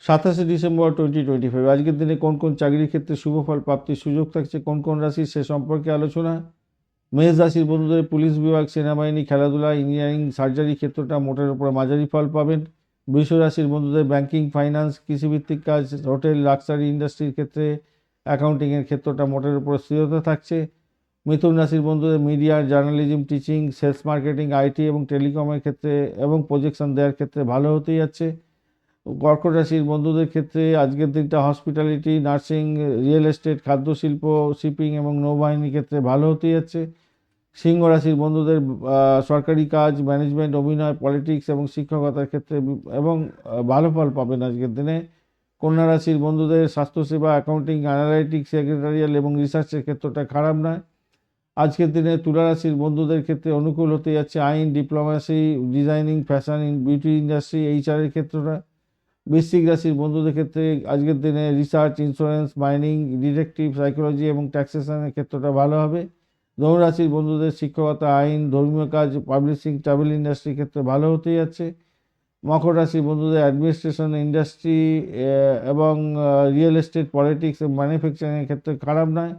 27 December 2025। আজকের দিনে কোন কোন চাকরির ক্ষেত্রে শুভফল প্রাপ্তির সুযোগ থাকছে, কোন কোন রাশি, সে সম্পর্কে আলোচনা। মেষ রাশির বন্ধুদের পুলিশ বিভাগ, সেনাবাহিনী, খেলাধুলা, ইঞ্জিনিয়ারিং, সার্জারি ক্ষেত্রটা মোটের উপরে মাঝারি ফল পাবেন। বৃষ রাশির বন্ধুদের ব্যাংকিং, ফাইন্যান্স, কৃষিভিত্তিক কাজ, হোটেল, লাক্সারি ইন্ডাস্ট্রির ক্ষেত্রে, অ্যাকাউন্টিংয়ের ক্ষেত্রটা মোটের উপর স্থিরতা থাকছে। মিথুন রাশির বন্ধুদের media, journalism, teaching, sales marketing, IT এবং টেলিকমের ক্ষেত্রে এবং প্রজেকশন দেওয়ার ক্ষেত্রে ভালো হতেই যাচ্ছে। কর্কট রাশির বন্ধুদের ক্ষেত্রে আজকের দিনটা হসপিটালিটি, নার্সিং, রিয়েল এস্টেট, খাদ্যশিল্প, শিপিং এবং নৌবাহিনীর ক্ষেত্রে ভালো হতে যাচ্ছে। সিংহ রাশির বন্ধুদের সরকারি কাজ, ম্যানেজমেন্ট, অভিনয়, পলিটিক্স এবং শিক্ষকতার ক্ষেত্রে এবং ভালো ফল পাবেন আজকের দিনে। কন্যা রাশির বন্ধুদের স্বাস্থ্যসেবা, অ্যাকাউন্টিং, অ্যানালাইটিক্স, সেক্রেটারিয়াল এবং রিসার্চের ক্ষেত্রটা খারাপ নয়। আজকের দিনে তুলা রাশির বন্ধুদের ক্ষেত্রে অনুকূল হতে যাচ্ছে আইন, diplomacy, designing, fashion, beauty industry, এইচআরের ক্ষেত্রটা। বৃশ্চিক রাশির বন্ধুদের ক্ষেত্রে আজকের দিনে research, insurance, mining, detective, psychology এবং ট্যাক্সেশনের ক্ষেত্রটা ভালো হবে। ধনু রাশির বন্ধুদের শিক্ষকতা, আইন, ধর্মীয় কাজ, পাবলিশিং, ট্রাভেল ইন্ডাস্ট্রির ক্ষেত্রে ভালো হতে যাচ্ছে। মকর রাশির বন্ধুদের অ্যাডমিনিস্ট্রেশন, ইন্ডাস্ট্রি এবং রিয়েল এস্টেট, পলিটিক্স এবং ম্যানুফ্যাকচারিংয়ের ক্ষেত্রে খারাপ নয়।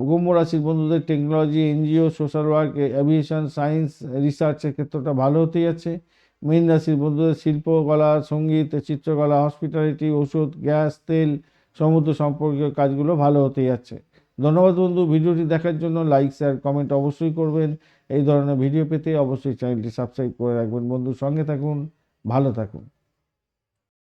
কুম্ভ রাশির বন্ধুদের technology, NGO, social work, aviation, science, রিসার্চের ক্ষেত্রটা ভালো হতে যাচ্ছে। মীন রাশির বন্ধুদের শিল্পকলা, সঙ্গীত, চিত্রকলা, হসপিটালিটি, ওষুধ, গ্যাস, তেল, সমুদ্র সম্পর্কীয় কাজগুলো ভালো হতে যাচ্ছে। ধন্যবাদ বন্ধু, ভিডিওটি দেখার জন্য। লাইক, শেয়ার, কমেন্ট অবশ্যই করবেন। এই ধরনের ভিডিও পেতে অবশ্যই চ্যানেলটি সাবস্ক্রাইব করে রাখবেন। বন্ধু সঙ্গে থাকুন, ভালো থাকুন।